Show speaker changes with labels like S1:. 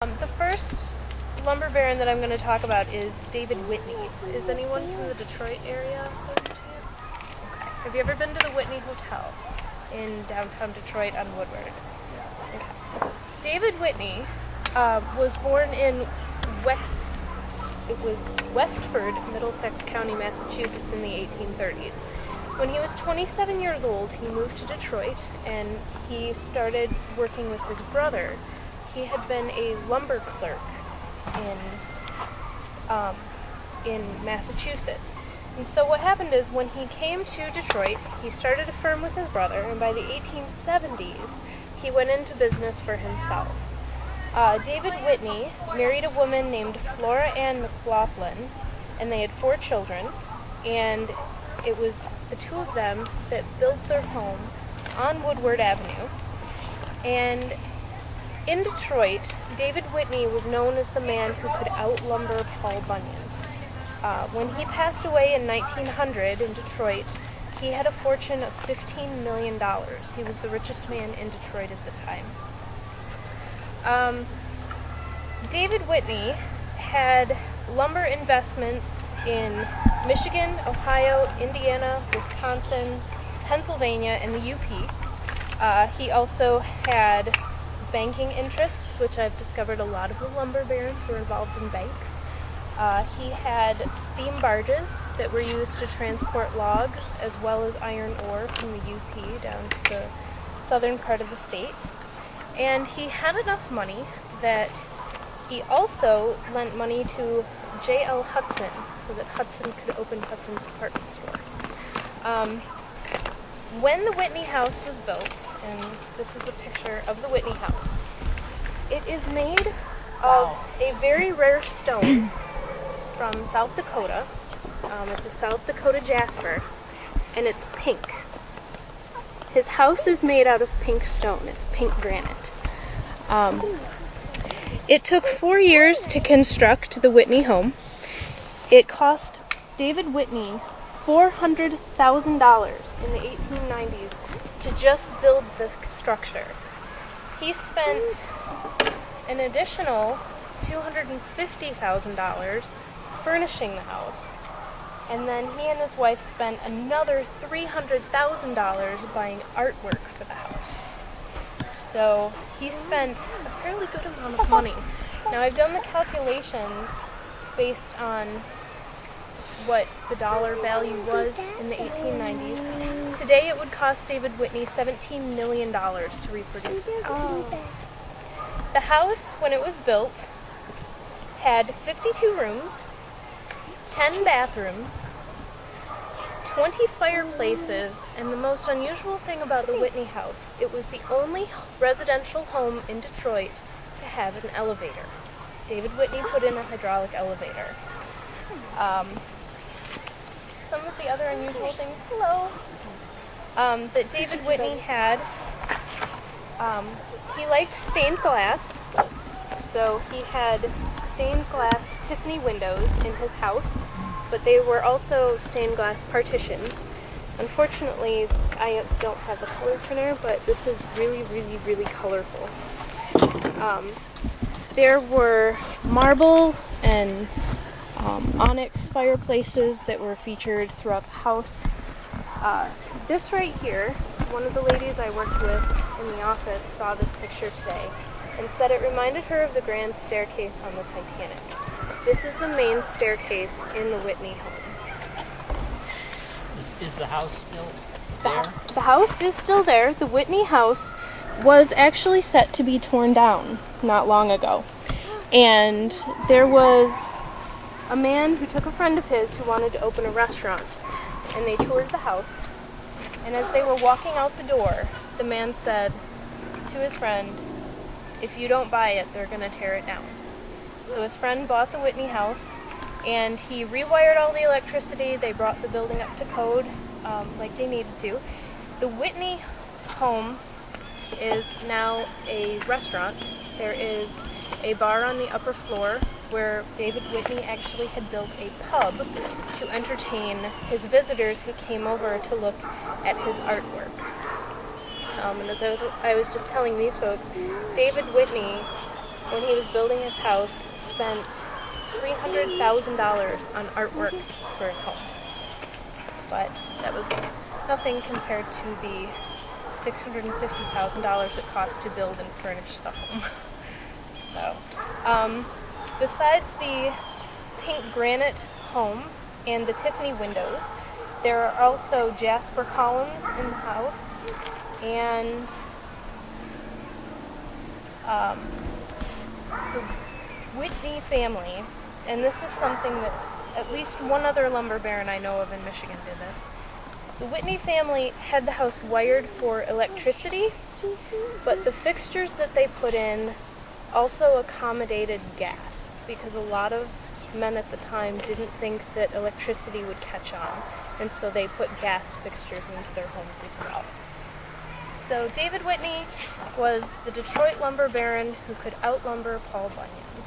S1: The first lumber baron that I'm going to talk about is David Whitney. Is anyone from the Detroit area? Okay. Have you ever been to the Whitney Hotel in downtown Detroit on Woodward? Okay. David Whitney was born in Westford, Middlesex County, Massachusetts in the 1830s. When he was 27 years old, he moved to Detroit and he started working with his brother. He had been a lumber clerk in Massachusetts. And so what happened is when he came to Detroit, he started a firm with his brother, and by the 1870s, he went into business for himself. David Whitney married a woman named Flora Ann McLaughlin, and they had 4 children, and it was the two of them that built their home on Woodward Avenue. And in Detroit, David Whitney was known as the man who could outlumber Paul Bunyan. When he passed away in 1900 in Detroit, he had a fortune of $15 million. He was the richest man in Detroit at the time. David Whitney had lumber investments in Michigan, Ohio, Indiana, Wisconsin, Pennsylvania, and the UP. He also had banking interests, which I've discovered a lot of the lumber barons were involved in banks. He had steam barges that were used to transport logs as well as iron ore from the UP down to the southern part of the state. And he had enough money that he also lent money to J.L. Hudson so that Hudson could open Hudson's department store. When the Whitney house was built, and this is a picture of the Whitney house, it is made of a very rare stone from South Dakota. It's a South Dakota jasper, and it's pink. His house is made out of pink stone. It's pink granite. It took 4 years to construct the Whitney home. It cost David Whitney $400,000 in the 1890s to just build the structure. He spent an additional $250,000 furnishing the house, and then he and his wife spent another $300,000 buying artwork for the house. So he spent a fairly good amount of money. Now I've done the calculations based on what the dollar value was in the 1890s. Today it would cost David Whitney $17 million to reproduce his house. The house, when it was built, had 52 rooms, 10 bathrooms, 20 fireplaces, and the most unusual thing about the Whitney house, it was the only residential home in Detroit to have an elevator. David Whitney put in a hydraulic elevator. Some of the other unusual things, that David Whitney had, he liked stained glass, so he had stained glass Tiffany windows in his house, but they were also stained glass partitions. Unfortunately, I don't have a color printer, but this is really, really, really colorful. There were marble and onyx fireplaces that were featured throughout the house. This right here, one of the ladies I worked with in the office saw this picture today and said it reminded her of the grand staircase on the Titanic. This is the main staircase in the Whitney home.
S2: Is the house still there?
S1: The house is still there. The Whitney house was actually set to be torn down not long ago. And there was a man who took a friend of his who wanted to open a restaurant, and they toured the house. And as they were walking out the door, the man said to his friend, "If you don't buy it, they're going to tear it down." So his friend bought the Whitney house, and he rewired all the electricity. They brought the building up to code like they needed to. The Whitney home is now a restaurant. There is a bar on the upper floor where David Whitney actually had built a pub to entertain his visitors who came over to look at his artwork. And as I was just telling these folks, David Whitney when he was building his house, spent $300,000 on artwork for his home. But that was nothing compared to the $650,000 it cost to build and furnish the home. So, besides the pink granite home and the Tiffany windows, there are also jasper columns in the house, and the Whitney family, and this is something that at least one other lumber baron I know of in Michigan did this. The Whitney family had the house wired for electricity, but the fixtures that they put in also accommodated gas, because a lot of men at the time didn't think that electricity would catch on, and so they put gas fixtures into their homes as well. So David Whitney was the Detroit lumber baron who could outlumber Paul Bunyan.